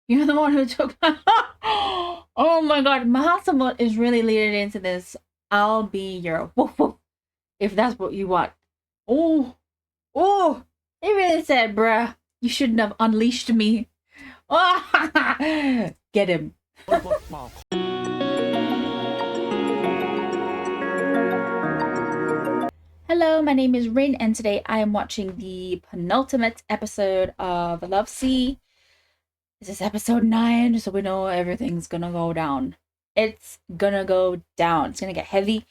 You're the one who took my. Oh my god, Mahasamut is really leading into this. I'll be your woof woof if that's what you want. Oh, oh, he really said, bruh, you shouldn't have unleashed me. Oh, get him. Hello, my name is Rin, and today I am watching the penultimate episode of Love Sea. This is episode 9, so we know everything's gonna go down. It's gonna go down. It's gonna get heavy,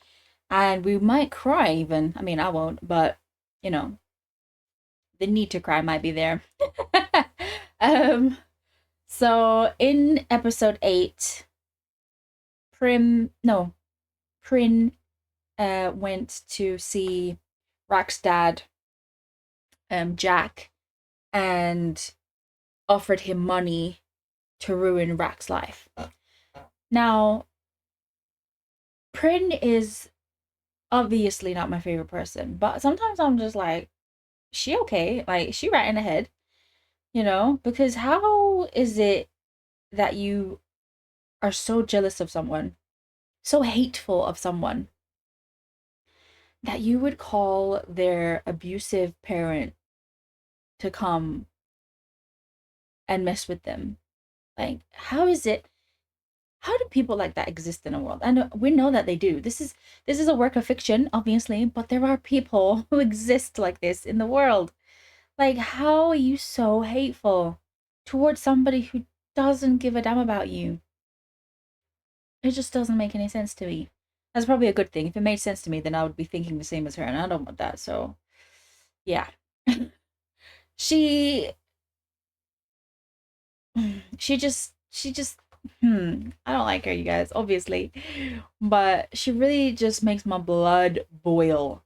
and we might cry even. I mean, I won't, but, you know, the need to cry might be there. So in episode 8, Prin went to see Rack's dad, Jack, and offered him money to ruin Rack's life. Now, Prin is obviously not my favorite person, but sometimes I'm just like, she okay? Like, she right in the head, you know? Because how is it that you are so jealous of someone, so hateful of someone, that you would call their abusive parent to come and mess with them? Like, how is it? How do people like that exist in the world? And we know that they do. This is a work of fiction, obviously, but there are people who exist like this in the world. Like, how are you so hateful towards somebody who doesn't give a damn about you? It just doesn't make any sense to me. That's probably a good thing. If it made sense to me, then I would be thinking the same as her, and I don't want that. So, yeah. she just I don't like her, you guys, obviously, but she really just makes my blood boil.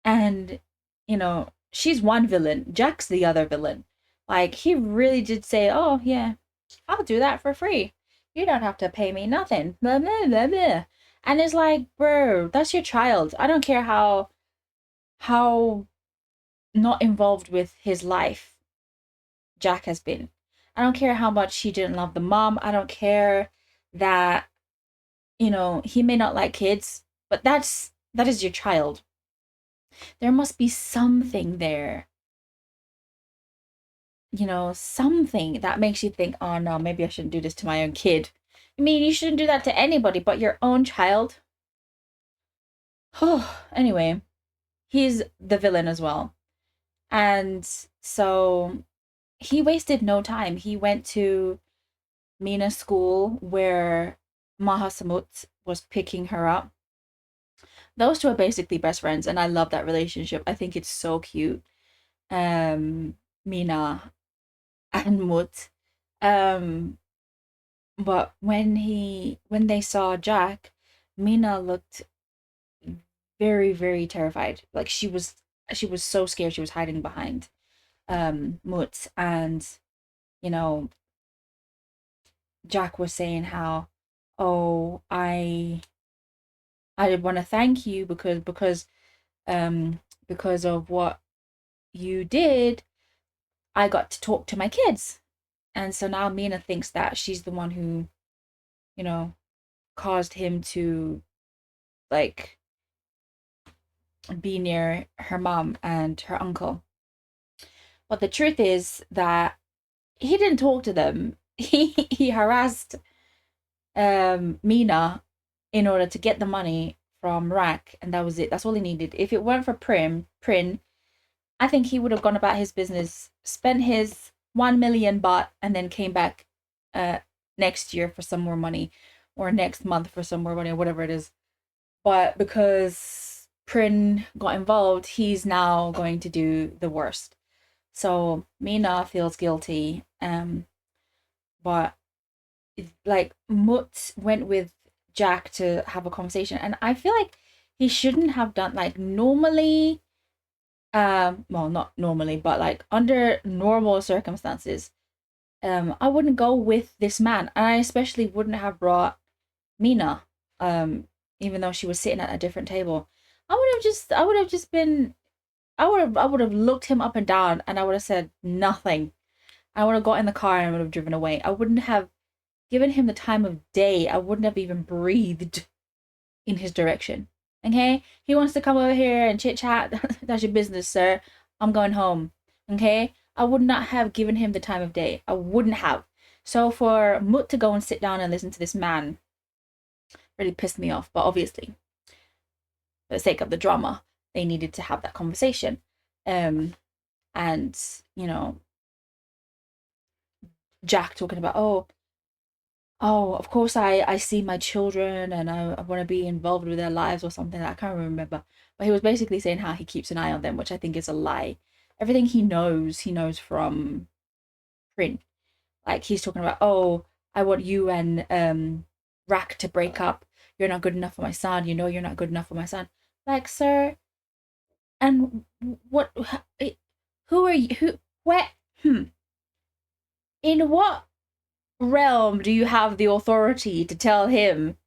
And, you know, she's one villain, Jack's the other villain. Like, he really did say, oh yeah, I'll do that for free, you don't have to pay me nothing, blah blah blah blah. And it's like, bro, that's your child. I don't care how not involved with his life Jack has been. I don't care how much he didn't love the mom. I don't care that, you know, he may not like kids, but that is your child. There must be something there, you know, something that makes you think, oh no, maybe I shouldn't do this to my own kid. I mean, you shouldn't do that to anybody but your own child. Anyway, he's the villain as well. And so he wasted no time. He went to Mina's school where Mahasamut was picking her up. Those two are basically best friends, and I love that relationship. I think it's so cute. Mina and Mut. But when they saw Jack, Mina looked very, very terrified. Like, she was so scared. She was hiding behind Mut, and, you know, Jack was saying how, oh, I want to thank you because of what you did, I got to talk to my kids. And so now Mina thinks that she's the one who, you know, caused him to, like, be near her mom and her uncle. But the truth is that he didn't talk to them. He harassed Mina in order to get the money from Rack, and that was it. That's all he needed. If it weren't for Prin, I think he would have gone about his business, spent his 1 million baht, and then came back next year for some more money, or next month for some more money, or whatever it is. But because Prin got involved, he's now going to do the worst. So Mina feels guilty, but like, Mut went with Jack to have a conversation, and I feel like he shouldn't have done, like, normally, well, not normally, but like under normal circumstances, I wouldn't go with this man, and I especially wouldn't have brought Mina, even though she was sitting at a different table. I would have just been I would have looked him up and down, and I would have said nothing. I would have got in the car and I would have driven away. I wouldn't have given him the time of day. I wouldn't have even breathed in his direction. Okay? He wants to come over here and chit chat. That's your business, sir. I'm going home. Okay? I would not have given him the time of day. I wouldn't have. So for Mut to go and sit down and listen to this man really pissed me off. But obviously, for the sake of the drama, they needed to have that conversation. And, you know, Jack talking about, oh, of course I see my children and I want to be involved with their lives or something. I can't remember. But he was basically saying how he keeps an eye on them, which I think is a lie. Everything he knows from print. Like he's talking about, oh, I want you and Rack to break up. You're not good enough for my son. You know you're not good enough for my son. Like, sir, and what? Who are you? Who? Where? In what realm do you have the authority to tell him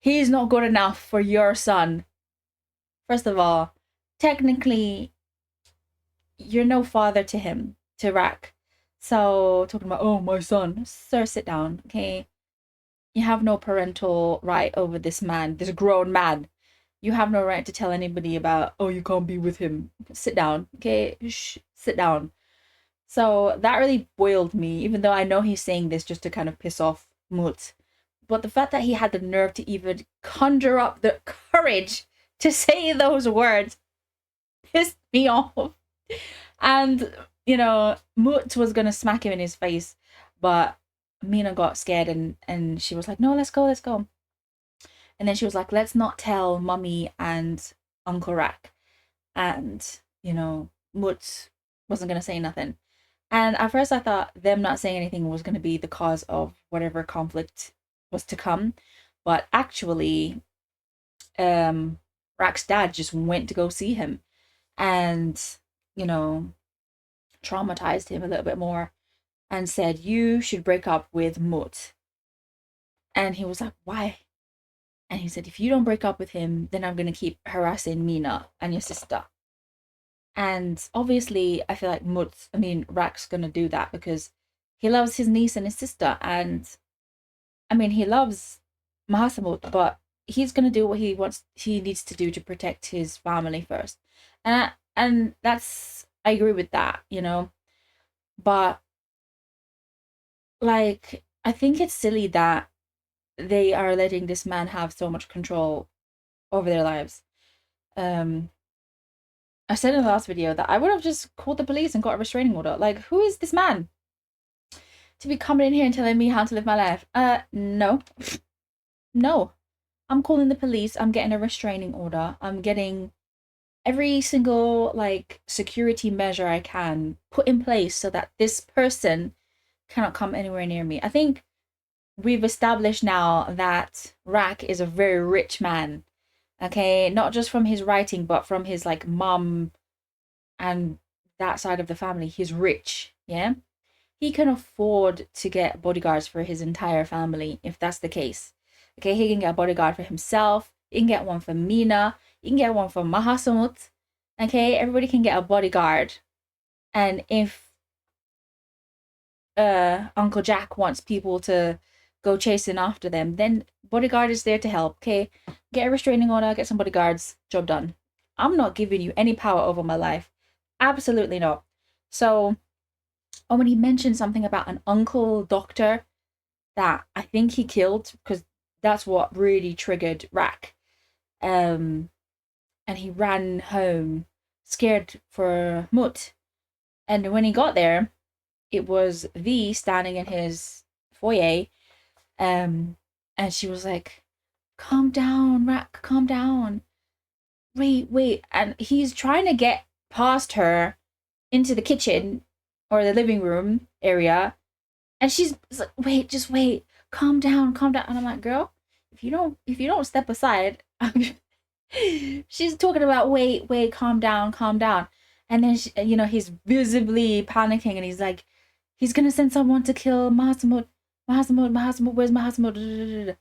he's not good enough for your son? First of all, technically, you're no father to him, to Rack. So, talking about, oh, my son. Sir, sit down, okay? You have no parental right over this man, this grown man. You have no right to tell anybody about, oh, you can't be with him. Sit down, okay? Shh, sit down. So that really boiled me, even though I know he's saying this just to kind of piss off Mut. But the fact that he had the nerve to even conjure up the courage to say those words pissed me off. And, you know, Mut was going to smack him in his face, but Mina got scared and she was like, no, let's go, let's go. And then she was like, let's not tell Mummy and Uncle Rack. And, you know, Mut wasn't going to say nothing. And at first I thought them not saying anything was going to be the cause of whatever conflict was to come. But actually, Rack's dad just went to go see him and, you know, traumatized him a little bit more and said, you should break up with Mut. And he was like, why? And he said, if you don't break up with him, then I'm going to keep harassing Mina and your sister. And obviously, I feel like Rack's going to do that because he loves his niece and his sister. And I mean, he loves Mahasamut, but he's going to do what he needs to do to protect his family first. And that's, I agree with that, you know. But like, I think it's silly that they are letting this man have so much control over their lives. I said in the last video that I would have just called the police and got a restraining order. Like, who is this man to be coming in here and telling me how to live my life? No. No. I'm calling the police. I'm getting a restraining order. I'm getting every single, like, security measure I can put in place so that this person cannot come anywhere near me. I think we've established now that Rack is a very rich man. Okay, not just from his writing, but from his like mom and that side of the family. He's rich, yeah? He can afford to get bodyguards for his entire family, if that's the case. Okay, he can get a bodyguard for himself. He can get one for Mina. He can get one for Mahasamut. Okay, everybody can get a bodyguard. And if Uncle Jack wants people to go chasing after them, then bodyguard is there to help. Okay, get a restraining order, get some bodyguards, job done. I'm not giving you any power over my life. Absolutely not. So, when he mentioned something about an uncle doctor that I think he killed, because that's what really triggered Rack. And he ran home scared for Mut. And when he got there, it was V standing in his foyer. And she was like, calm down, Rack, calm down. Wait. And he's trying to get past her into the kitchen or the living room area. And she's like, just wait, calm down. And I'm like, girl, if you don't step aside, she's talking about wait, calm down. And then he's visibly panicking and he's like, he's gonna send someone to kill Mahasamut, where's Mahasamut?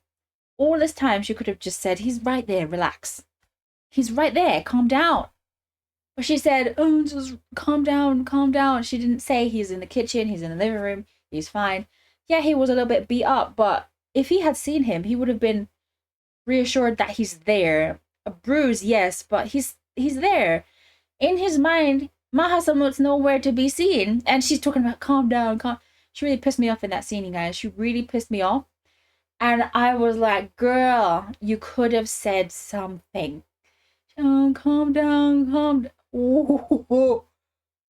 All this time she could have just said, he's right there, relax. He's right there, calm down. But she said, "Oh, just calm down, calm down." She didn't say he's in the kitchen, he's in the living room, he's fine. Yeah, he was a little bit beat up, but if he had seen him, he would have been reassured that he's there. A bruise, yes, but he's there. In his mind, Mahasamut's nowhere to be seen, and she's talking about calm down, calm. She really pissed me off in that scene, you guys. She really pissed me off. And I was like, girl, you could have said something. Calm down, calm down. Ooh, ooh,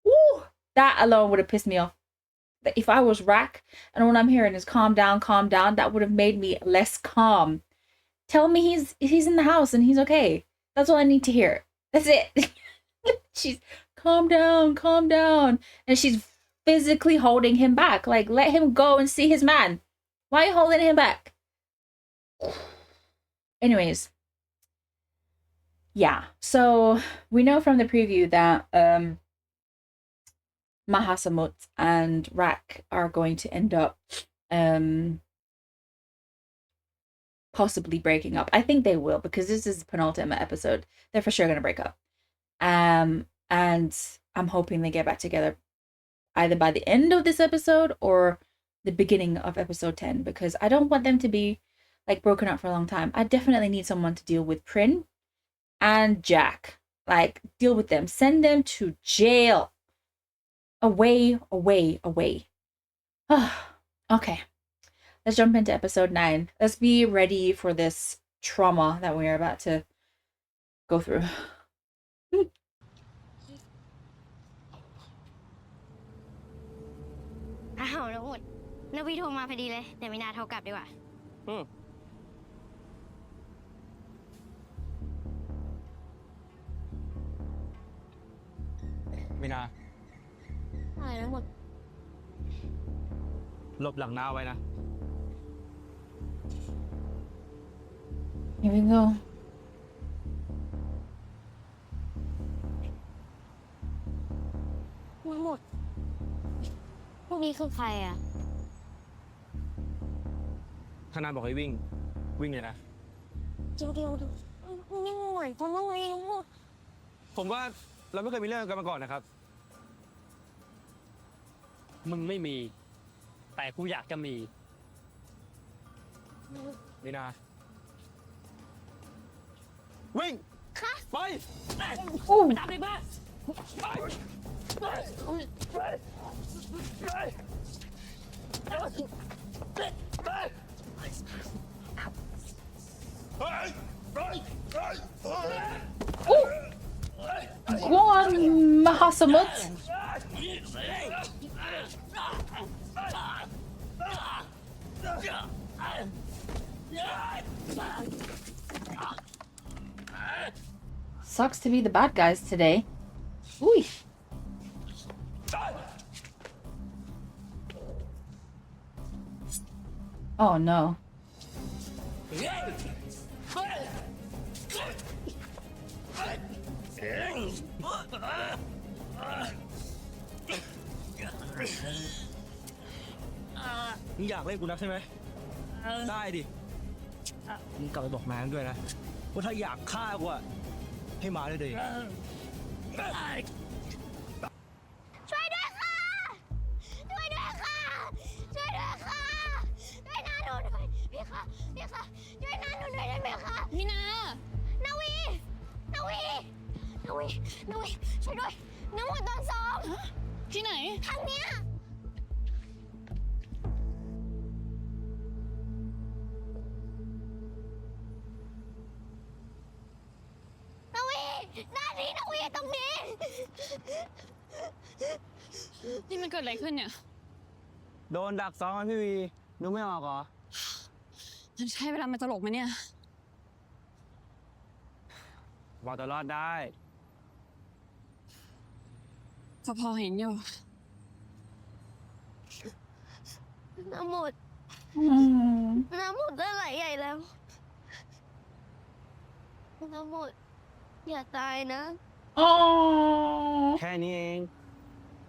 ooh. That alone would have pissed me off. If I was Rack and all I'm hearing is calm down, that would have made me less calm. Tell me he's in the house and he's okay. That's all I need to hear. That's it. She's calm down. And she's physically holding him back. Like, let him go and see his man. Why are you holding him back? Anyways. Yeah, so we know from the preview that Mahasamut and Rak are going to end up possibly breaking up. I think they will, because this is the penultimate episode. They're for sure going to break up. And I'm hoping they get back together either by the end of this episode or the beginning of episode 10, because I don't want them to be like broken up for a long time. I definitely need someone to deal with Prin and Jack. Like, deal with them. Send them to jail. Away. Okay. Let's jump into episode 9. Let's be ready for this trauma that we are about to go through. อ้าวแล้วหมดนาวีโทรมาพอดีเลยแต่ไม่น่าโทรกลับดีกว่ามีนา อะไรแล้วหมด หลบหลังหน้าไว้นะ Here we go. หมดพวกนี้คือใครอ่ะ ถ้านานบอกให้วิ่ง วิ่งเลยนะ จริงๆนี่หน่อยเพราะว่าไง ผมว่าเราไม่เคยมีเรื่องกันมาก่อนนะครับ มึงไม่มี แต่กูอยากจะมี มีนา วิ่ง ค่ะ ไป ไปตามเด็กมาไปGo on, Mahasamut. Sucks to be the bad guys today. Ooh. Oh no. มึงอยากเล่นกูนักใช่ไหม ได้ดิ มึงกลับไปบอกแมนด้วยนะ ว่าถ้าอยากฆ่ากูอะให้มาได้เลย ช่วยด้วยค่ะช่วยด้วยค่ะช่วยด้วยค่ะช่วยน้าหนูหน่อยพี่ค่ะช่วยน้าหนูหน่อยได้ไหมคะพี่นาวีช่วยด้วยน้ำหมดตอนซ้อมที่ไหนทางเนี้ยนาวีด้านนี้นาวีตรงนี้ นี่มันเกิดอะไรขึ้นเนี่ย โดนดักซ้อมพี่วีนึกไม่ออกเหรอ มันใช่เวลามันตลกไหมเนี่ย บอกตัวรอดได้ ก็พอเห็นอยู่ น้ำหมดได้หลายใหญ่แล้วน้ำหมดอย่าตายนะ Oh. แค่นี้เอง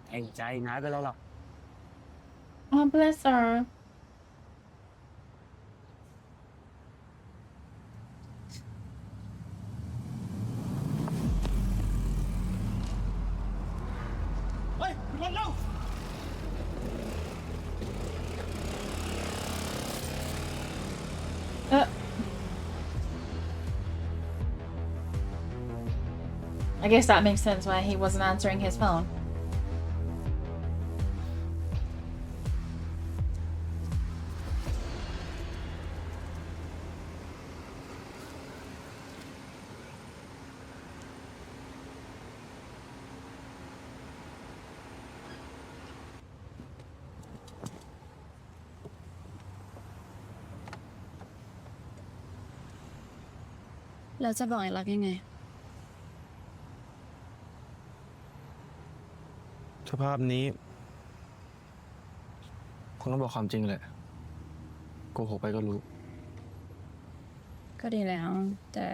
เองใจง่ายไปแล้วหรอก Oh, bless her. I guess that makes sense why he wasn't answering his phone.แล้วจะบอกไอ้รักยังไง สภาพนี้คงต้องบอกความจริงแหละโกหกไปก็รู้ ก็ดีแล้ว แต่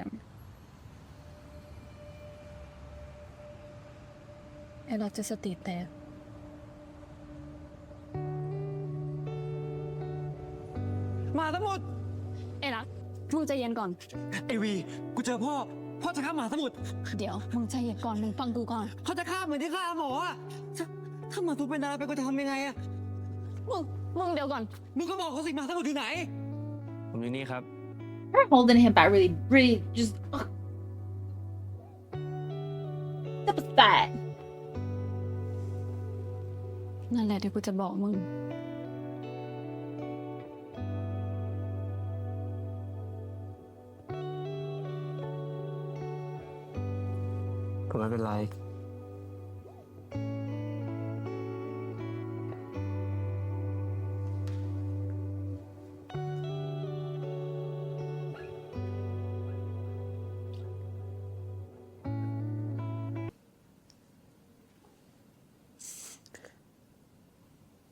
ไอ้รักจะสติแตก มาทั้งหมด ไอ้รักมึงใจเย็นก่อน ไอวีกูเจอพ่อจะฆ่าหมาสมุทร เดี๋ยวมึงใจเย็นก่อนมึงฟังกูก่อน เขาจะฆ่าเหมือนที่ฆ่าหมออะถ้าหมาตัวเป็นอะไรไปกูจะทำยังไงอะ มึงเดี๋ยวก่อน มึงก็บอกเขาสิหมาสมุทรอยู่ไหนผมอยู่นี่ครับ Her holding him back really just. What was that? นั่นแหละที่กูจะบอกมึง ผมไม่เป็นไร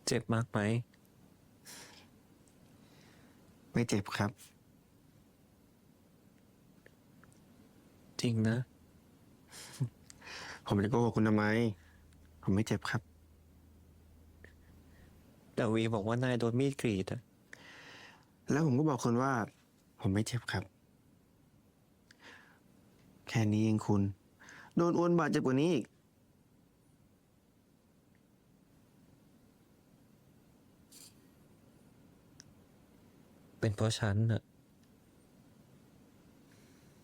เจ็บมากไหมไม่เจ็บครับจริงนะผมจะโกหกคุณทำไมผมไม่เจ็บครับแต่วีบอกว่านายโดนมีดกรีดอะแล้วผมก็บอกคุณว่าผมไม่เจ็บครับแค่นี้เองคุณโดนอ้วนบาดเจ็บกว่านี้อีกเป็นเพราะฉันน่ะ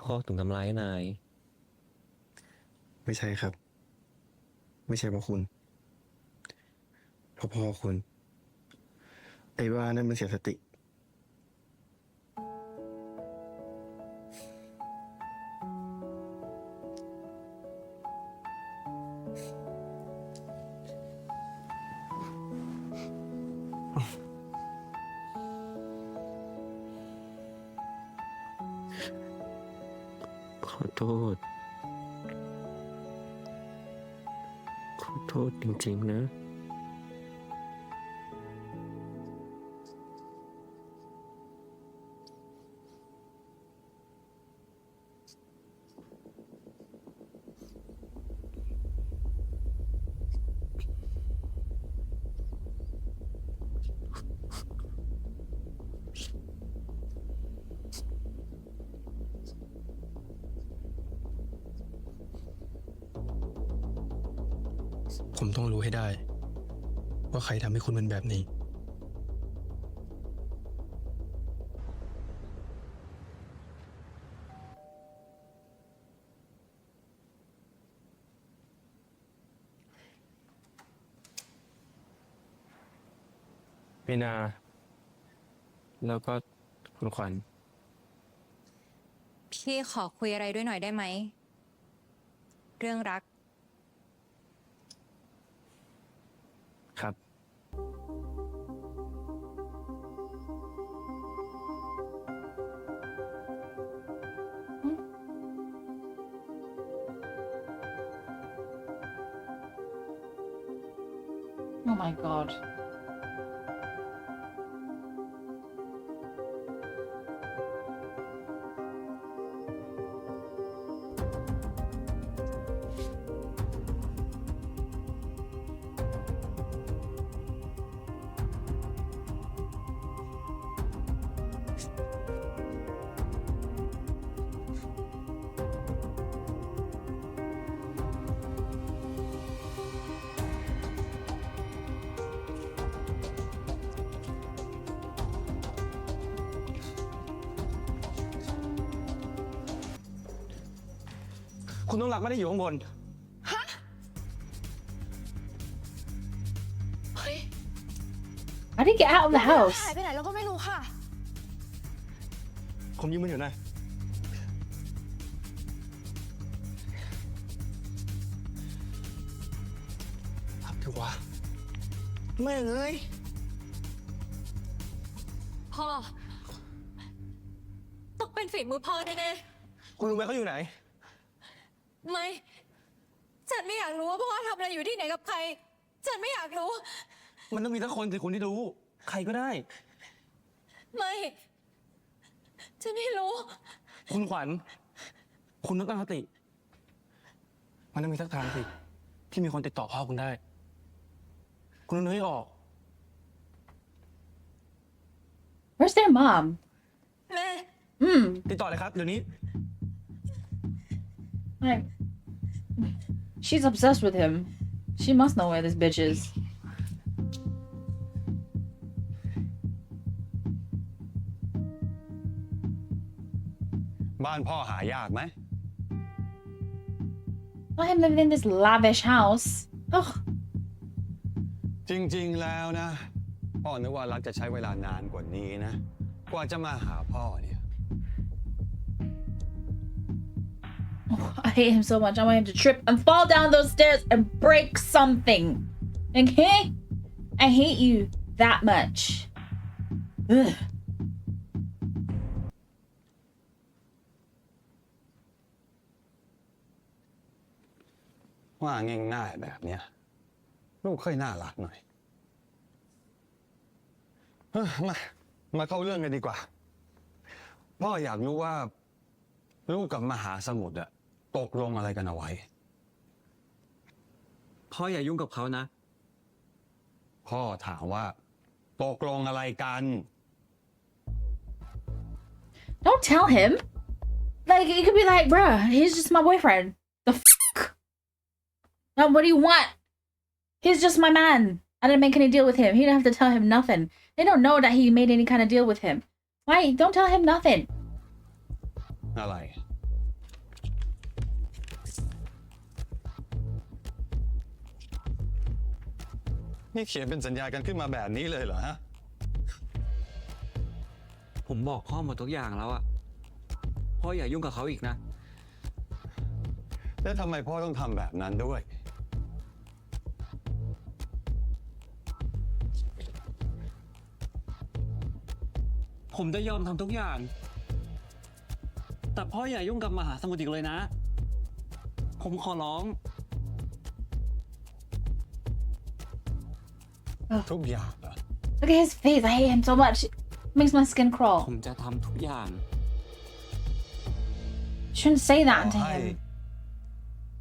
พ่อถึงทำร้ายนายไม่ใช่ครับไม่ใช่เพราะคุณเพราะพ่อคุณไอ้ว่านั่นมันเสียสติขอโทษขอโทษจริงๆนะ ผมต้องรู้ให้ได้ว่าใครทำให้คุณเป็นแบบนี้มีนาแล้วก็คุณขวัญ พี่ขอคุยอะไรด้วยหน่อยได้ไหม เรื่องรัก ครับ Oh my god. คุณต้องรักไม่ได้อยู่ข้างบน เฮ้ย How did he get out of the house? หายไปไหนเราก็ไม่รู้ค่ะ ผมยืมมันอยู่นะรับถือวะไม่เลย พ่อ ต้องเป็นฝีมือพ่อแน่ คุณรู้ไหมเขาอยู่ไหน ๆไม่ ฉันไม่อยากรู้ว่าพ่อทำอะไรอยู่ที่ไหนกับใคร ฉันไม่อยากรู้ มันต้องมีสักคนสิคุณที่รู้ ใครก็ได้ ไม่ ฉันไม่รู้ คุณขวัญ คุณต้องตั้งสติ มันต้องมีสักทางสิ ที่มีคนติดต่อพ่อคุณได้ คุณต้องนึกให้ออก Where's their mom? แม่ ติดต่อเลยครับ เดี๋ยวนี้ Like, she's obsessed with him. She must know where this bitch is. บ้านพ่อหายากไหม Not him living in this lavish house. Ugh. จริงๆแล้วนะ พ่อนึกว่ารักจะใช้เวลานานกว่านี้นะ กว่าจะมาหาพ่อเนี่ย Oh, I hate him so much. I want him to trip and fall down those stairs and break something. Okay? I hate you that much. Ugh. ว่าง่ายๆแบบเนี้ยลูกค่อยน่ารักหน่อยมาเข้าเรื่องกันดีกว่า พ่ออยากรู้ว่าลูกกับมหาสมุทรอะตกลงอะไรกันเอาไว้ พ่ออย่ายุ่งกับเขานะ พ่อถามว่าตกลงอะไรกัน Don't tell him. Like, it could be like, bruh, he's just my boyfriend. The fuck? Now, what do you want? He's just my man. I didn't make any deal with him. He didn't have to tell him nothing. They don't know that he made any kind of deal with him. Why? Don't tell him nothing. อะไร นี่เขียนเป็นสัญญากันขึ้นมาแบบนี้เลยเหรอฮะ ผมบอกพ่อหมดทุกอย่างแล้วอะพ่ออย่ายุ่งกับเขาอีกนะ แล้วทำไมพ่อต้องทำแบบนั้นด้วย ผมจะยอมทำทุกอย่าง แต่พ่ออย่ายุ่งกับมหาสมุทรอีกเลยนะ ผมขอร้อง ทุกอย่างเหรอ Look at his face. I hate him so much. It makes my skin ผ crawl. มจะทำทุกอย่าง Shouldn't say that ต่ to อให้ him.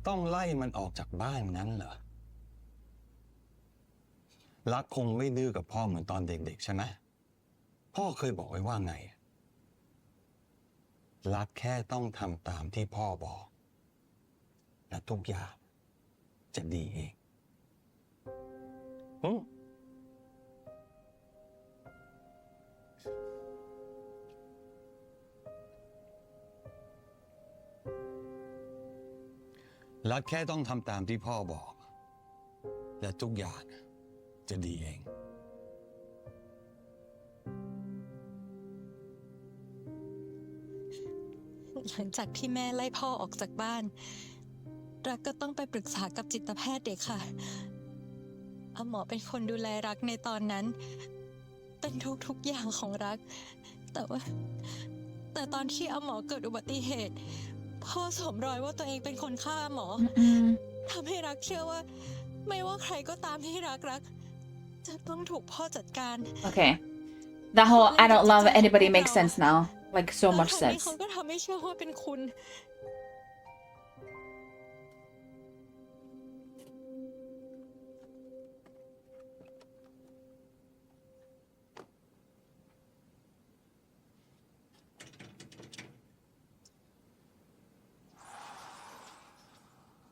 ต้องไล่มันออกจากบ้านนั้นเหรอ รักคงไม่ดื้อกับพ่อเหมือนตอนเด็กๆใช่ไหม พ่อเคยบอกไว้ว่าไง รักแค่ต้องทำตามที่พ่อบอก และทุกอย่างจะดีเองรักแค่ต้องทำตามที่พ่อบอก และทุกอย่างจะดีเอง หลังจากที่แม่ไล่พ่อออกจากบ้าน รักก็ต้องไปปรึกษากับจิตแพทย์เด็กค่ะอาหมอเป็นคนดูแลรักในตอนนั้น เป็นทุกอย่างของรัก แต่ตอนที่อาหมอเกิดอุบัติเหตุ พ่อสวมรอยว่าตัวเองเป็นคนฆ่าอาหมอ ทำให้รักเชื่อว่า ไม่ว่าใครก็ตามที่รัก จะต้องถูกพ่อจัดการ Okay. That whole I don't love anybody makes sense now. Like, so แล้ว much ครั้งนี้ sense. เขาก็ทำให้เชื่อว่าเป็นคุณ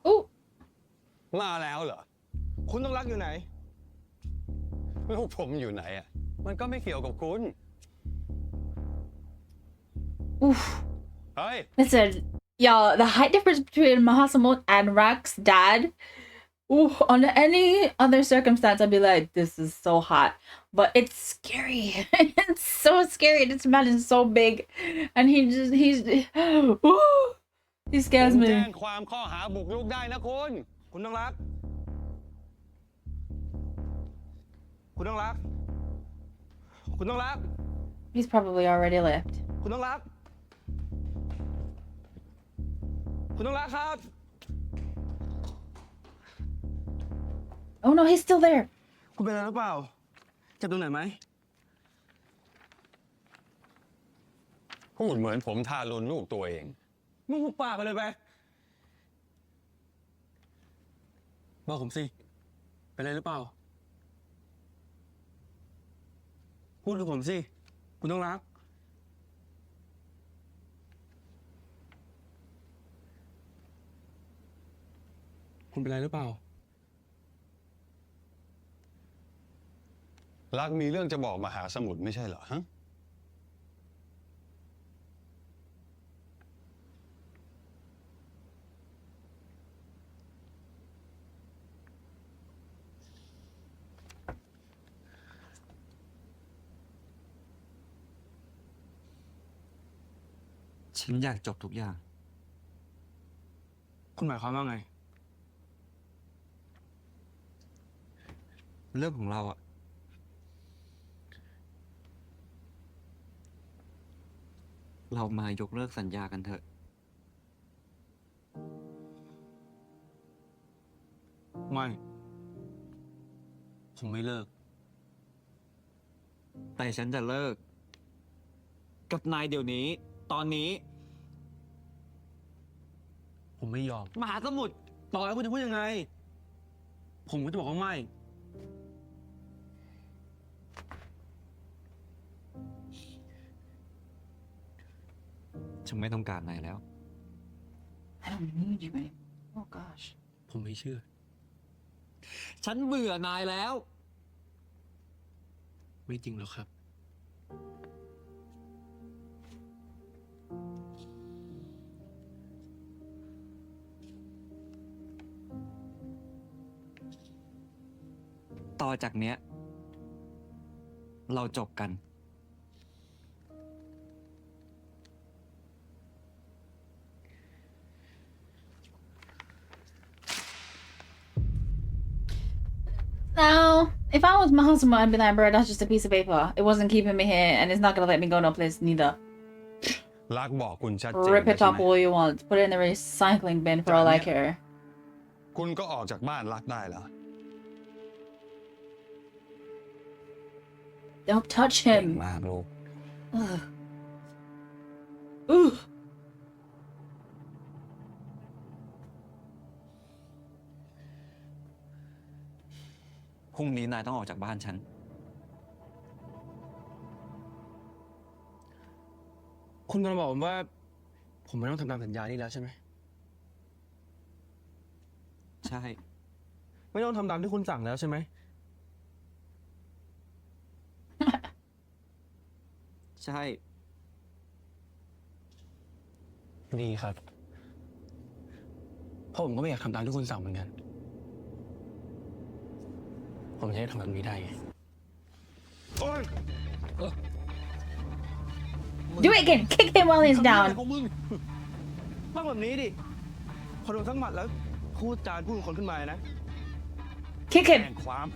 Ooh. มาแล้วเหรอ คุณต้องรักอยู่ไหน ลูกผมอยู่ไหนอ่ะ มันก็ไม่เกี่ยวกับคุณ Oof. เฮ้ย Listen, Y'all, the height difference between Mahasamut and Rak's dad, ooh, under any other circumstance, I'd be like, this is so hot. But it's scary. It's so scary. This man is so big. And ooh, he scares ผมแจ้ me. งความข้อหาบุกรุกได้นะคุณ คุณต้องรัก คุณต้องรัก คุณต้องรัก He's probably already left. คุณต้องรัก คุณต้องรักครับ Oh no, he's still there. คุณเป็นอะไรหรือเปล่าเจ็บตรงไหนไหม พูดเหมือนผมทารุณลูกตัวเอง มึงหุบปากไปเลยไปบอกผมสิ เป็นอะไรหรือเปล่า พูดกับผมสิ คุณต้องรัก คุณเป็นอะไรหรือเปล่า รักมีเรื่องจะบอกมหาสมุทรไม่ใช่เหรอฮะ ฉันอยากจบทุกอย่าง คุณหมายความว่าไง เรื่องของเราอะเรามายกเลิกสัญญากันเถอะ ไม่ ผมไม่เลิก แต่ฉันจะเลิก กับนายเดี๋ยวนี้ ตอนนี้ ผมไม่ยอม มหาสมุทร ต่อให้คุณจะพูดยังไง ผมก็จะบอกว่าไม่ ฉันไม่ต้องการนายแล้ว I don't need you anymore. Oh gosh. ผมไม่เชื่อ ฉันเบื่อนายแล้ว ไม่จริงหรอกครับ ต่อจากเนี้ย เราจบกัน Now, if I was Mahasuma, I'd be like, bro, that's just a piece of paper. It wasn't keeping me here, and it's not gonna let me go no place neither. รักบอกคุณชัดเจน Rip แล้ว it ใช่ up ไหม all you want. Put it in the recycling bin for all I care. คุณก็ออกจากบ้านรักได้แล้ว Don't touch เก่ง him. มากลูก Ugh. Ooh. พรุ่งนี้นายต้องออกจากบ้านฉัน คุณกำลังบอกผมว่า ผมไม่ต้องทำตามสัญญานี้แล้วใช่ไหม ใช่ ไม่ต้องทำตามที่คุณสั่งแล้วใช่ไหม ใช่ ดีครับ เพราะผมก็ไม่อยากทำตามที่คุณสั่งเหมือนกัน ผมจะได้ทำแบบนี้ได้ไง Do it again. Kick him while he's down. ของมึงต้องแบบนี้ดิ พอโดนสักหมัดแล้ว พูดจาพูดคนขึ้นมานะ Kick แจ้ him. งความ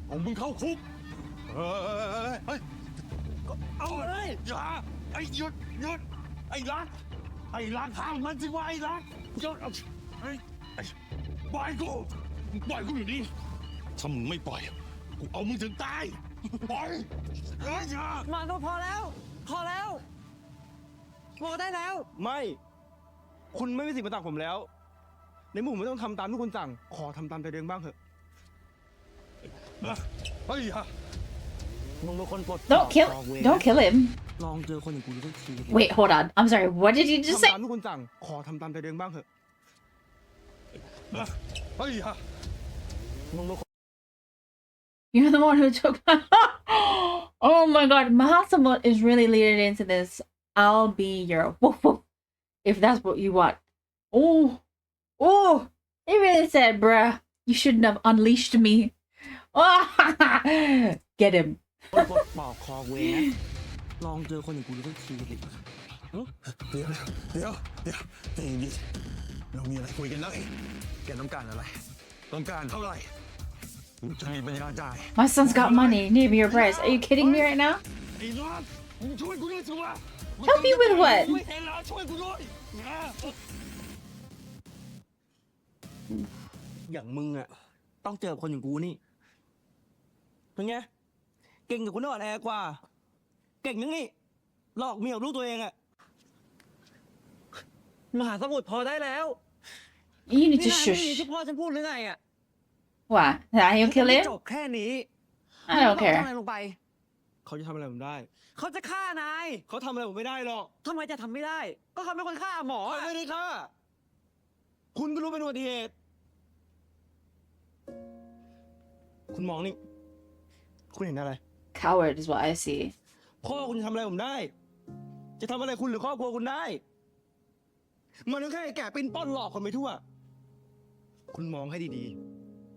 ผมมึงเข้าคุกเฮ้ยเอาเลยอย่าไอ้หยุดไอ้รักห้ามมันสิวะไอ้รักหยุดไอ้ปล่อยกูอยู่นี่ถ้ามึงไม่ปล่อยกูเอามึงถึงตายปล่อยอย่า มาก็พอแล้ว พอแล้วพอได้แล้ว ไม่ คุณไม่มีสิทธิ์มาสั่งผมแล้ว ในเมื่อผมไม่ต้องทำตามที่คุณสั่ง ขอทำตามใจตัวเองบ้างเถอะ เฮ้ยอย่า มึงเป็นคนปลด Don't kill him. ลองเจอคนอย่างกูสักที Wait, hold on. I'm sorry. What did you just ทำ say? ตามที่คุณสั่ง ขอทำตามใจตัวเองบ้างเถอะ เฮ้ยอย่า มึงเป็นคน You're the one who took. Oh my god, Mahasamut is really leading into this. I'll be your woof woof. if that's what you want. Oh, oh, they really said, bruh, you shouldn't have unleashed me. Oh, get him. ปอกคอเวนะลองเจอคนอย่างกูดูสักทีสิ เดี๋ยวใจเย็นๆเรามีอะไรคุยกันแล้วแกต้องการอะไรต้องการเท่าไหร่จะมีปัญญาจ่าย My son's got money. Need me your price. Are you kidding me right now? ไอ้น้องมึงช่วยกูด้วยสิวะ Help you with what? ไม่เห็นแล้วช่วยกูด้วยนะ อย่างมึงอะต้องเจอคนอย่างกูนี่เป็นไงเก่งกับคนอ่อนแอกว่า เก่งนึงนี่หลอกเมียกับลูกตัวเองอะ มหาสมุทรพอได้แล้ว You need นี่ to นายไม่มี shush. ที่พ่อฉันพูดหรือไงอ่ะ What? That he'll kill ไม่ him? จบแค่นี้ I don't เขาทำอะไร care. ลงไป เขาจะทำอะไรผมได้ เขาจะฆ่านาย เขาทำอะไรผมไม่ได้หรอก ทำไมจะทำไม่ได้ ก็เขาเป็นคนฆ่าหมอ เขา อะ ไม่ได้ฆ่าคุณก็รู้เป็นอุบัติเหตุ คุณมองนี่คุณเห็นอะไร Coward is what I see. พ่อคุณจะทำอะไรผมได้ จะทำอะไรคุณหรือครอบครัวคุณได้ มันก็แค่แก่ปิ้นป้อนหลอกคนไปทั่ว คุณมองให้ดี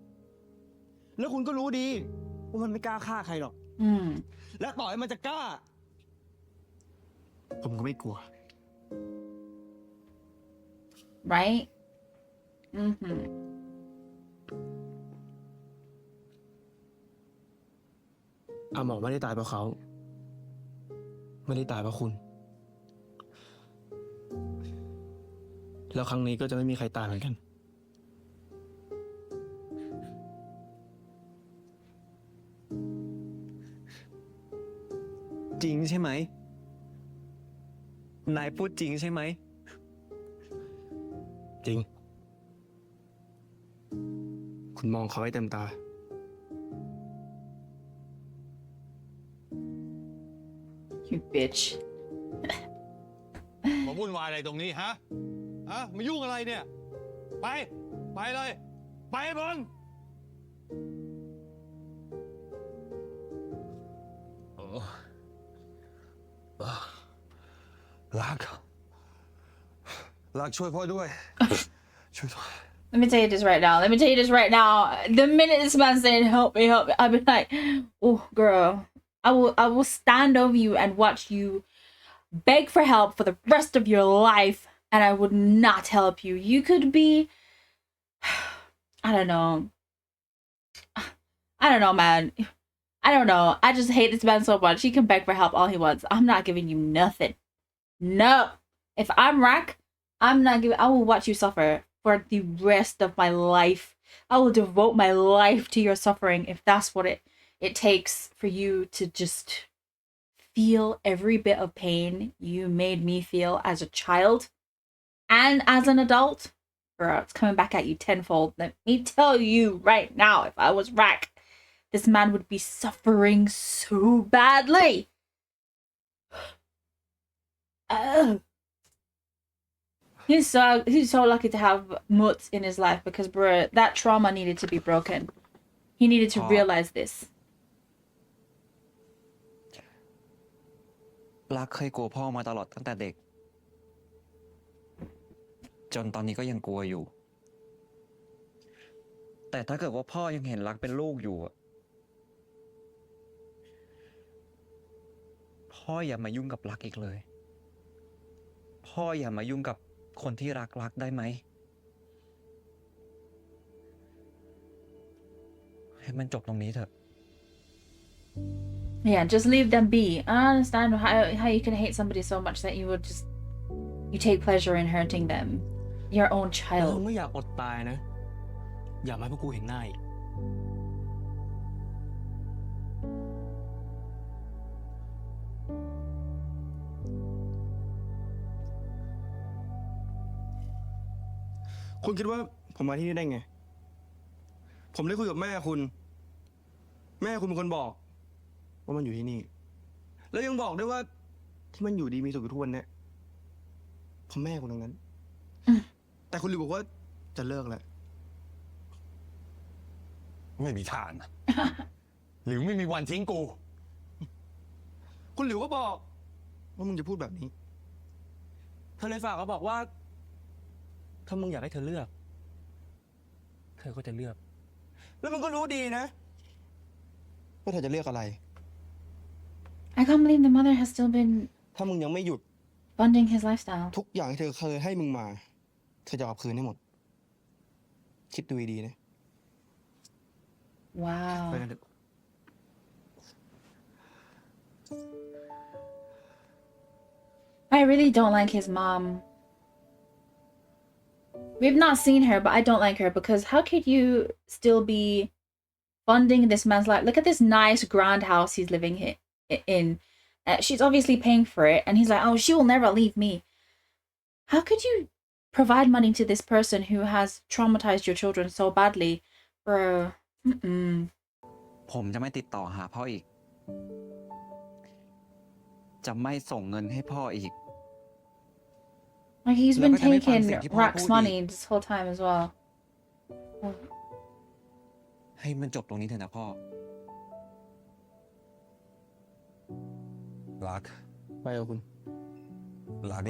ๆ แล้วคุณก็รู้ดีว่ามันไม่กล้าฆ่าใครหรอก Hmm. และต่อให้มันจะกล้า ผมก็ไม่กลัว Right? Mm-hmm. อาหมอไม่ได้ตายเพราะเขา ไม่ได้ตายเพราะคุณ แล้วครั้งนี้ก็จะไม่มีใครตายเหมือนกัน จริงใช่ไหม นายพูดจริงใช่ไหม จริง คุณมองเขาให้เต็มตา You bitch. มาวุ่นวายอะไรตรงนี้ฮะมายุ่งอะไรเนี่ยไปเลยไปบอลรักช่วยพ่อด้วย ช่วยด้วย Let me tell you this right now. Let me tell you this right now. The minute this man saying help me, I'll be like, oh girl, I will stand over you and watch you beg for help for the rest of your life, and I would not help you. You could be, I don't know, man. I don't know. I just hate this man so much. He can beg for help all he wants. I'm not giving you nothing. No. If I'm Rack, I will watch you suffer for the rest of my life. I will devote my life to your suffering if that's what it takes for you to just feel every bit of pain you made me feel as a child and as an adult. Bro, it's coming back at you tenfold. Let me tell you right now, if I was Rack, this man would be suffering so badly. He's so lucky to have Mutz in his life because, bruh, that trauma needed to be broken. He needed to realize this. รักเคยกลัวพ่อมาตลอดตั้งแต่เด็ก จนตอนนี้ก็ยังกลัวอยู่ แต่ถ้าเกิดว่าพ่อยังเห็นรักเป็นลูกอยู่อะพ่ออย่ามายุ่งกับรักอีกเลย พ่ออย่ามายุ่งกับคนที่รักได้ไหม ให้มันจบตรงนี้เถอะ Yeah, just leave them be. I don't understand how you can hate somebody so much that you would you take pleasure in hurting them. Your own แล้ว child. ไม่อยากอดตายนะ อย่ามาให้พวกกูเห็นหน้าอีก คุณคิดว่าผมมาที่นี่ได้ไง ผมได้คุยกับแม่คุณ แม่คุณเป็นคนบอกว่ามันอยู่ที่นี่ แล้วยังบอกด้วยว่าที่มันอยู่ดีมีสุขอยู่ทุกวันเนี่ยเพราะแม่คุณทั้งนั้น แต่คุณหลิวบอกว่าจะเลิกแล้ว ไม่มีทางหรือไม่มีวันทิ้งกู คุณหลิวก็บอกว่ามึงจะพูดแบบนี้ เธอเลยฝากเขาบอกว่า ถ้ามึงอยากให้เธอเลือก เธอก็จะเลือก แล้วมึงก็รู้ดีนะว่าเธอจะเลือกอะไร I can't believe the mother has still been ถ้ามึงยังไม่หยุด funding his lifestyle. ทุกอย่างที่เธอเคยให้มึงมา เธอจะเอาคืนให้หมด คิดดูดีๆนะ Wow. ไปกันเถอะ I really don't like his mom. We've not seen her, but I don't like her because how could you still be funding this man's life? Look at this nice grand house he's living in. She's obviously paying for it, and he's like, oh, she will never leave me. How could you provide money to this person who has traumatized your children so badly, bro? ผมจะไม่ติดต่อหาพ่ออีก จะไม่ส่งเงินให้พ่ออีก Like he's been Look at me taking fancy, people Rock's booty. money this whole time as well. ให้มันจบตรงนี้เถอะนะพ่อ รัก ไปกับคุณ รัก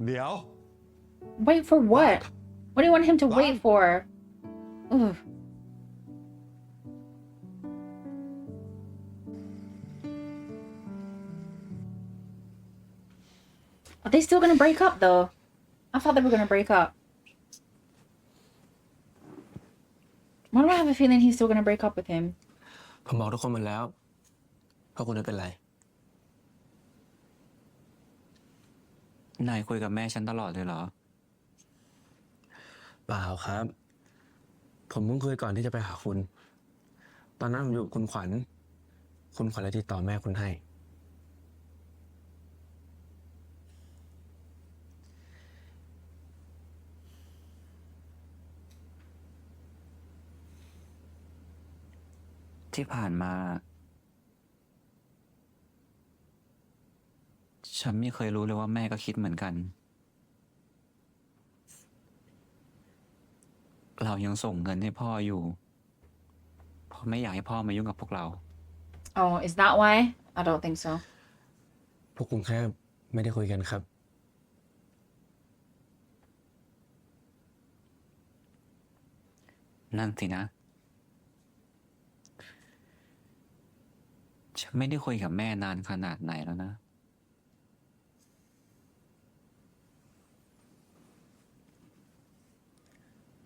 เดี๋ยว Wait for what? What do you want him to wait for? Ugh. Are they still gonna break up though? I thought they were gonna break up. Why do I have a feeling he's still gonna break up with him? ผมบอกทุกคนหมดแล้วว่าคุณไม่เป็นไร นายคุยกับแม่ฉันตลอดเลยเหรอ เปล่าครับ ผมเพิ่งคุยก่อนที่จะไปหาคุณ ตอนนั้นผมอยู่กับคุณขวัญเลยติดต่อแม่คุณให้ ที่ผ่านมา ฉันไม่เคยรู้เลยว่าแม่ก็คิดเหมือนกัน เรายังส่งเงินให้พ่ออยู่ เพราะไม่อยากให้พ่อมายุ่งกับพวกเรา Oh, is that why? I don't think so. พวกคุณแค่ไม่ได้คุยกันครับ นั่นสินะ ฉันไม่ได้คุยกับแม่นานขนาดไหนแล้วนะ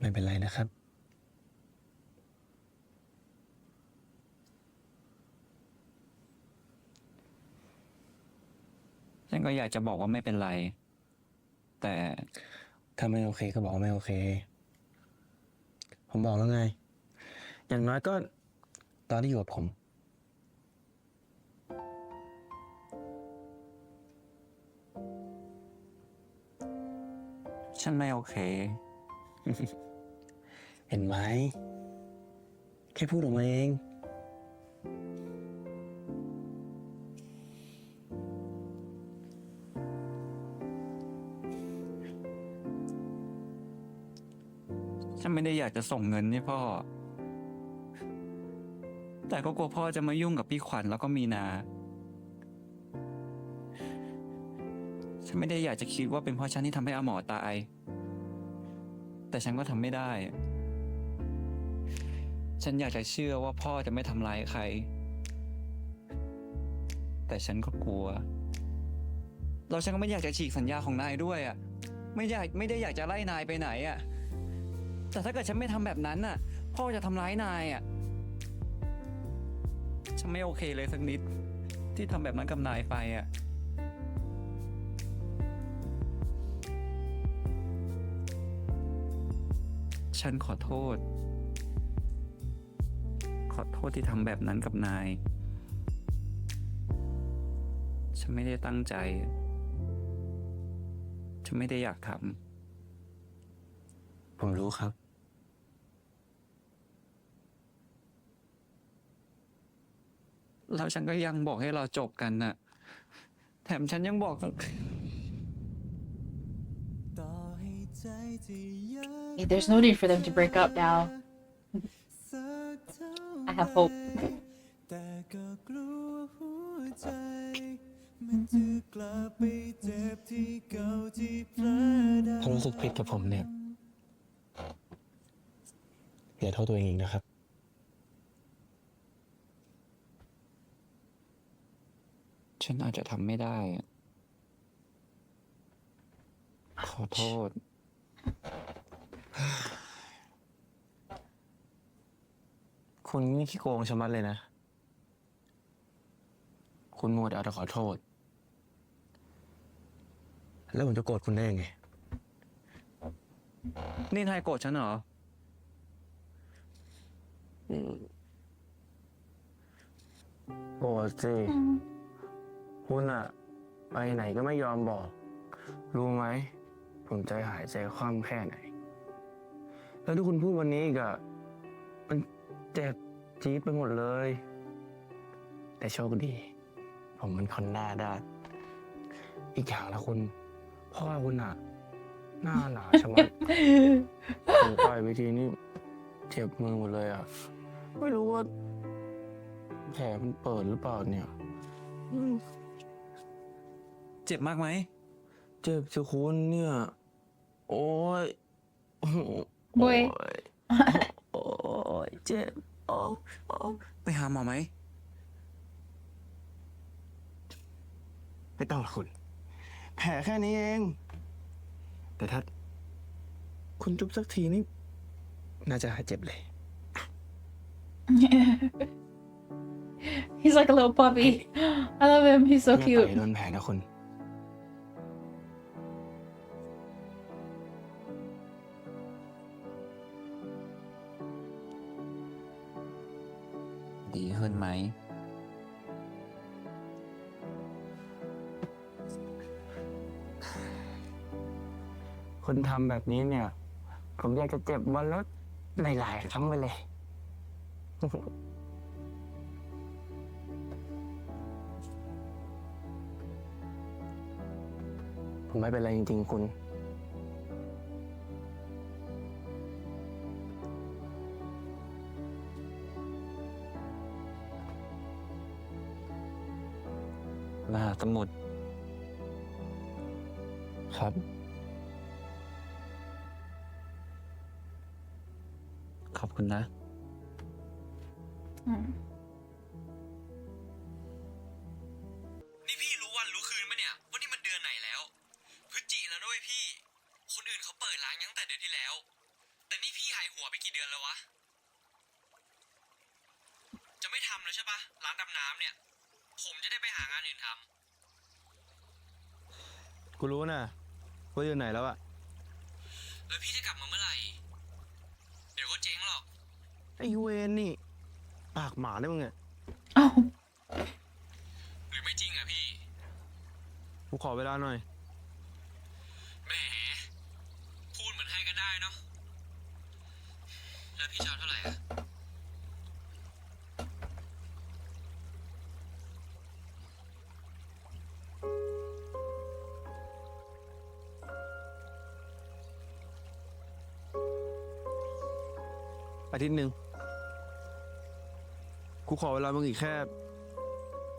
ไม่เป็นไรนะครับ ฉันก็อยากจะบอกว่าไม่เป็นไร แต่ ถ้าไม่โอเคก็บอกว่าไม่โอเค ผมบอกแล้วไง อย่างน้อยก็ตอนที่อยู่กับผม ฉันไม่โอเค เห็นไหม แค่พูดออกมาเอง ฉันไม่ได้อยากจะส่งเงินให้พ่อ แต่ก็กลัวพ่อจะมายุ่งกับพี่ขวัญแล้วก็มีนา ฉันไม่ได้อยากจะคิดว่าเป็นเพราะฉันที่ทำให้อาหมอตาย แต่ฉันก็ทำไม่ได้ ฉันอยากจะเชื่อว่าพ่อจะไม่ทำร้ายใคร แต่ฉันก็กลัว เราฉันก็ไม่อยากจะฉีกสัญญาของนายด้วยอ่ะ ไม่ได้อยากจะไล่นายไปไหนอ่ะ แต่ถ้าเกิดฉันไม่ทำแบบนั้นน่ะ พ่อจะทำร้ายนายอ่ะ ฉันไม่โอเคเลยสักนิดที่ทำแบบนั้นกับนายไปอ่ะ ฉันขอโทษ ขอโทษที่ทำแบบนั้นกับนาย ฉันไม่ได้ตั้งใจ ฉันไม่ได้อยากทำ ผมรู้ครับ แล้วฉันก็ยังบอกให้เราจบกันน่ะ แถมฉันยังบอก There's no need for them to break up now. I have hope. ถ้ารู้สึกผิดกับผมเนี่ยอย่าโทษตัวเองอีกนะครับ ฉันอาจจะทำไม่ได้อะขอโทษ คุณนี่ขี้โกงชะมัดเลยนะ คุณมัวแต่เอาแต่ขอโทษ แล้วผมจะโกรธคุณได้ยังไง นี่นายโกรธฉันเหรอ โกรธสิคุณอะไปไหนก็ไม่ยอมบอก รู้ไหม ผมใจหายใจคว่ำแค่ไหน แล้วที่คุณพูดวันนี้อีกอะมันเจ็บจี๊ดไปหมดเลย แต่โชคดี ผมเป็นคนหน้าด้านอีกอย่างนะคุณ พ่อคุณอะหน้าหนาชะมัด ผมต่อยไปทีนี่เจ็บมือหมดเลยอะไม่รู้ว่าแผลมันเปิดหรือเปล่าเนี่ย เจ็บมากไหม เจ็บจะคุณเนี่ย โอ้ยโอ้โ Boy โอ้ยเจ็บโอ้โอ้ ไปหาหมอไหม ไม่ต้องหรอกคุณ แผลแค่นี้เอง แต่ถ้า คุณจุ๊บสักทีนี่ น่าจะหายเจ็บเลย He's like a little puppy. I love him. He's so อย่า cute. ต่อยโดนแผลนะคุณ ดีขึ้นไหม คนทำแบบนี้เนี่ย ผมอยากจะเจ็บวันละหลายๆครั้งไปเลย ผมไม่เป็นไรจริงๆคุณ มหาสมุทร ครับ ขอบคุณนะ Mm. นี่พี่รู้วันรู้คืนปะเนี่ยว่านี่มันเดือนไหนแล้ว พฤศจิแล้วด้วยพี่ คนอื่นเขาเปิดร้านตั้งแต่เดือนที่แล้ว แต่นี่พี่หายหัวไปกี่เดือนแล้ววะ จะไม่ทำแล้วใช่ปะร้านดำน้ำเนี่ย ผมจะได้ไปหางานอื่นท กูรู้นะว่าอยู่ไหนแล้วอะ ำแล้วพี่จะกลับมาเมื่อไหร่ เดี๋ยวก็เจ๊งหรอก ไอ้เวนนี่ ปากหมาได้มึงอะ Oh. หรือไม่จริงอะพี่ กูขอเวลาหน่อย แหม พูดเหมือนให้ก็ได้เนาะ แล้วพี่จะเอาเท่าไหร่อะ อาทิตย์หนึ่ง กูขอเวลามึงอีกแค่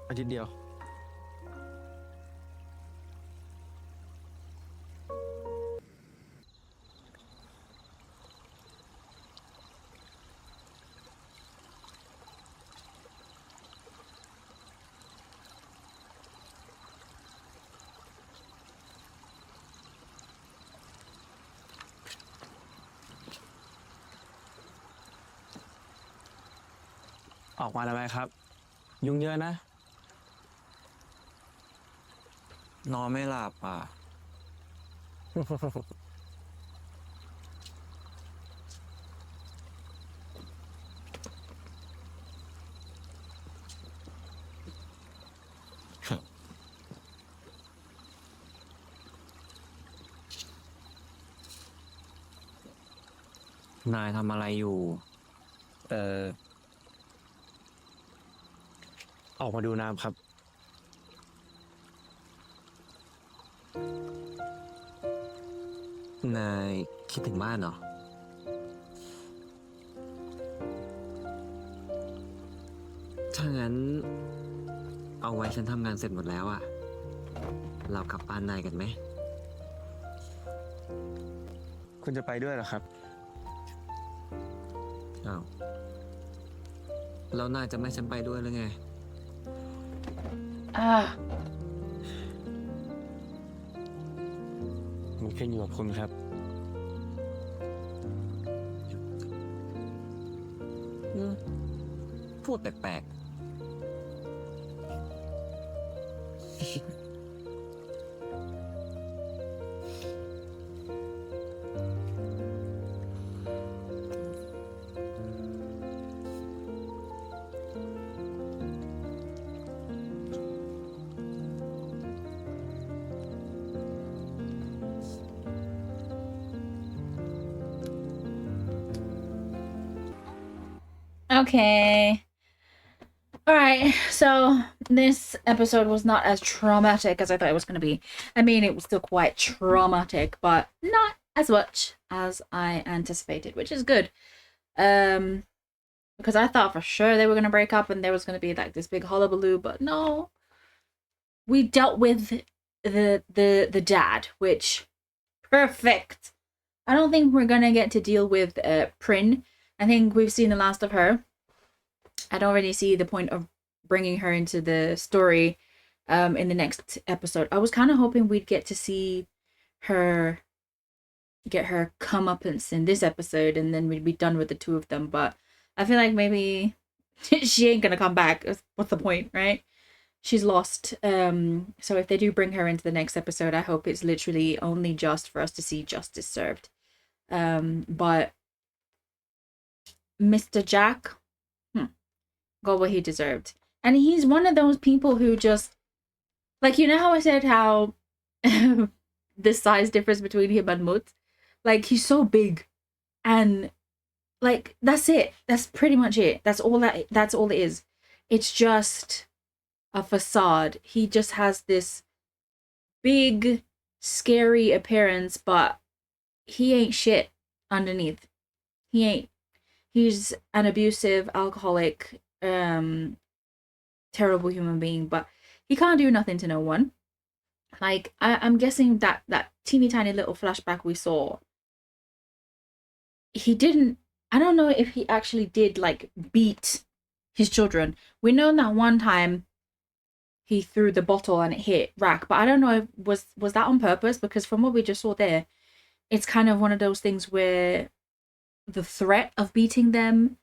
อาทิตย์เดียว ออกมาแล้วไหมครับ ยุ่งเยอะนะ นอนไม่หลับอ่ะ นายทำอะไรอยู่ ออกมาดูน้ำครับ นายคิดถึงบ้านเหรอ ถ้างั้น เอาไว้ฉันทำงานเสร็จหมดแล้วอ่ะ เรากลับบ้านนายกันไหม คุณจะไปด้วยเหรอครับ อ้าวแล้วนายจะไม่ให้ฉันไปด้วยหรือไง Ah, มันขึ้นอยู่กับคุณครับ พูดแปลก okay. All right. So this episode was not as traumatic as I thought it was going to be. I mean, it was still quite traumatic, but not as much as I anticipated, which is good. Because I thought for sure they were going to break up and there was going to be like this big hullabaloo, but no. We dealt with the dad, which perfect. I don't think we're going to get to deal with Prin. I think we've seen the last of her. I don't really see the point of bringing her into the story in the next episode. I was kind of hoping we'd get to see her get her comeuppance in this episode and then we'd be done with the two of them, but I feel like maybe she ain't gonna come back. What's the point, right? She's lost. So if they do bring her into the next episode, I hope it's literally only just for us to see justice served. But Mr. Jack got what he deserved. And he's one of those people who just, like, you know how I said how the size difference between him and Mut? Like, he's so big. And, like, that's it. That's pretty much it. That's all it is. It's just a facade. He just has this big, scary appearance, but he ain't shit underneath. He ain't. He's an abusive, alcoholic, terrible human being, but he can't do nothing to no one. Like, I'm guessing that teeny tiny little flashback we saw, he didn't, I don't know if he actually did, like, beat his children. We know that one time he threw the bottle and it hit Rack, but I don't know if was that on purpose, because from what we just saw there, it's kind of one of those things where the threat of beating them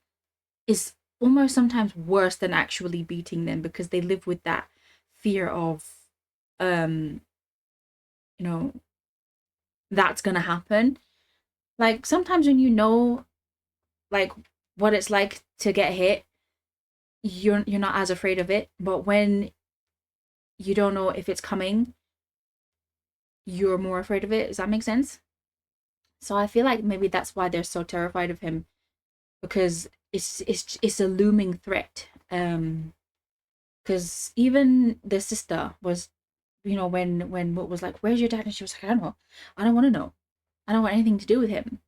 is almost sometimes worse than actually beating them, because they live with that fear of you know, that's gonna happen. Like, sometimes when you know, like, what it's like to get hit, you're not as afraid of it, but when you don't know if it's coming, you're more afraid of it. Does that make sense? So I feel like maybe that's why they're so terrified of him, because it's a looming threat. Because even the sister was, you know, when Moot was like, "Where's your dad?" and she was like, "I don't know. I don't want to know. I don't want anything to do with him."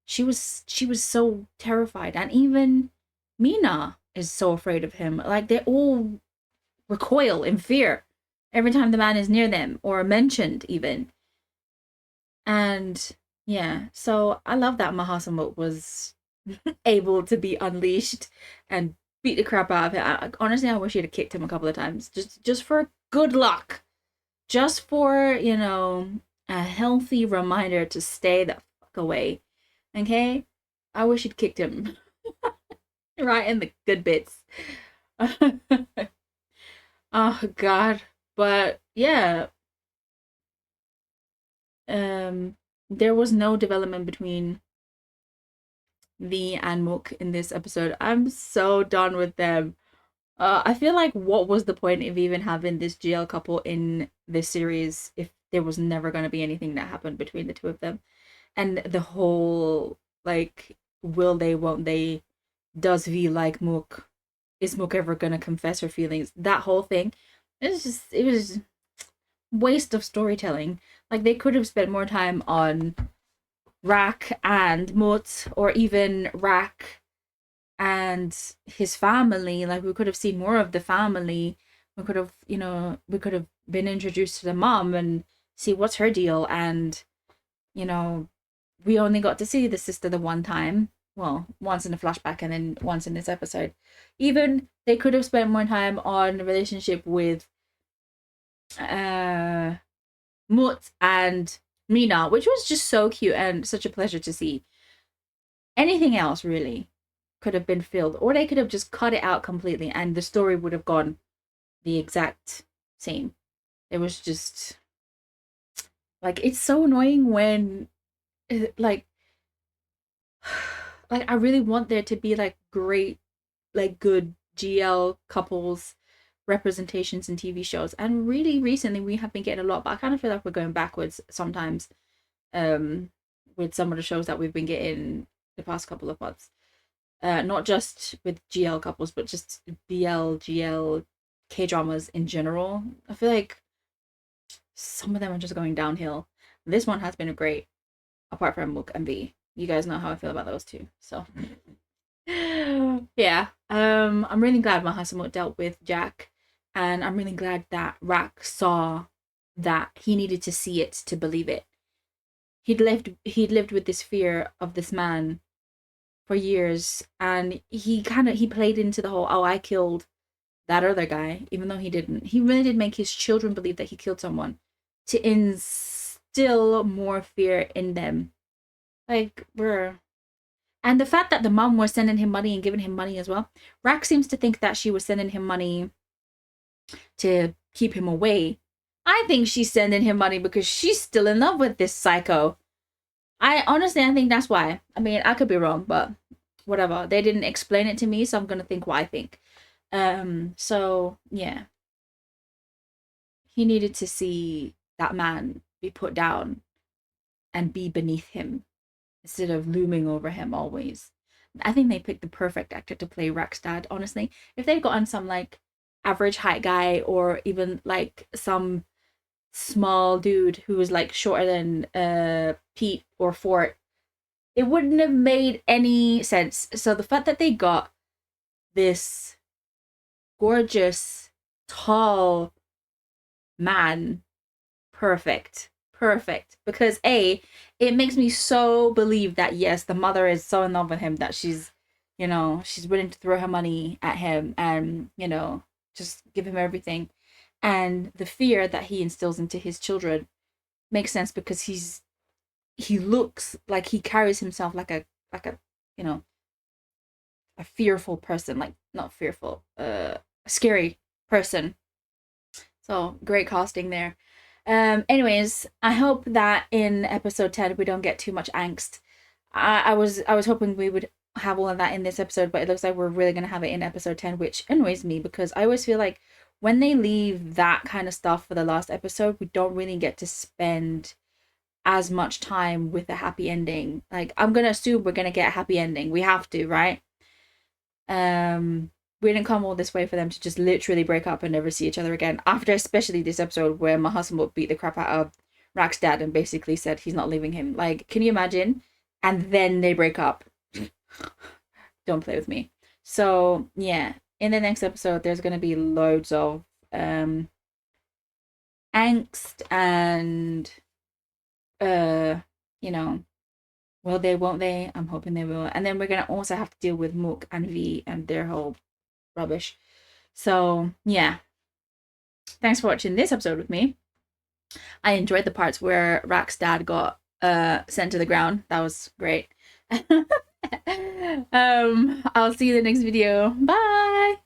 She was so terrified, and even Mina is so afraid of him. Like, they all recoil in fear every time the man is near them or mentioned, even. And yeah, so I love that Mahasamut was able to be unleashed and beat the crap out of him. Honestly, I wish he'd have kicked him a couple of times, just for good luck, just for, you know, a healthy reminder to stay the fuck away. Okay, I wish he'd kicked him right in the good bits. Oh God, but yeah, there was no development between V and Mook in this episode. I'm so done with them. I feel like, what was the point of even having this GL couple in this series if there was never going to be anything that happened between the two of them? And the whole, like, will they, won't they, does V like Mook, is Mook ever going to confess her feelings? That whole thing, it was waste of storytelling. Like, they could have spent more time on Rack and Mut, or even Rack and his family. Like, we could have seen more of the family. We could have, you know, been introduced to the mom and see what's her deal. And, you know, we only got to see the sister the one time. Well, once in a flashback and then once in this episode. Even they could have spent more time on the relationship with Mut and Mina, which was just so cute and such a pleasure to see. Anything else really could have been filled, or they could have just cut it out completely and the story would have gone the exact same. It was just like, it's so annoying when like I really want there to be like great, like good GL couples representations in TV shows, and really recently we have been getting a lot, but I kind of feel like we're going backwards sometimes with some of the shows that we've been getting the past couple of months. Not just with GL couples, but just BL, GL, K-dramas in general. I feel like some of them are just going downhill. This one has been great, apart from Mook and V. You guys know how I feel about those two. So yeah, I'm really glad Mahasamut dealt with Jack, and I'm really glad that Rak saw that he needed to see it to believe it. He'd lived with this fear of this man for years, and he played into the whole, oh, I killed that other guy, even though he didn't. He really did make his children believe that he killed someone to instill more fear in them. Like, and the fact that the mom was sending him money and giving him money as well. Rak seems to think that she was sending him money to keep him away. I think she's sending him money because she's still in love with this psycho. I think that's why. I mean, I could be wrong, but whatever. They didn't explain it to me, so I'm gonna think what I think. So yeah. He needed to see that man be put down and be beneath him, instead of looming over him always. I think they picked the perfect actor to play Rak's dad, honestly. If they'd gotten some like average height guy, or even like some small dude who was like shorter than Pete or Fort, it wouldn't have made any sense. So the fact that they got this gorgeous, tall man, perfect, because it makes me so believe that yes, the mother is so in love with him that she's willing to throw her money at him and just give him everything. And the fear that he instills into his children makes sense, because he looks like he carries himself like a a fearful person, like not fearful, a scary person. So great casting there. Anyways, I hope that in episode 10 we don't get too much angst. I was hoping we would have all of that in this episode, but it looks like we're really gonna have it in episode 10, which annoys me, because I always feel like when they leave that kind of stuff for the last episode, we don't really get to spend as much time with a happy ending. Like, I'm gonna assume we're gonna get a happy ending. We have to, right? We didn't come all this way for them to just literally break up and never see each other again. After especially this episode where Mahasamut beat the crap out of Rak's dad and basically said he's not leaving him. Like, can you imagine? And then they break up. Don't play with me. So yeah, in the next episode there's gonna be loads of angst and will they, won't they? I'm hoping they will. And then we're gonna also have to deal with Mook and V and their whole rubbish. So yeah, thanks for watching this episode with me. I enjoyed the parts where Rak's dad got sent to the ground. That was great. I'll see you in the next video. Bye.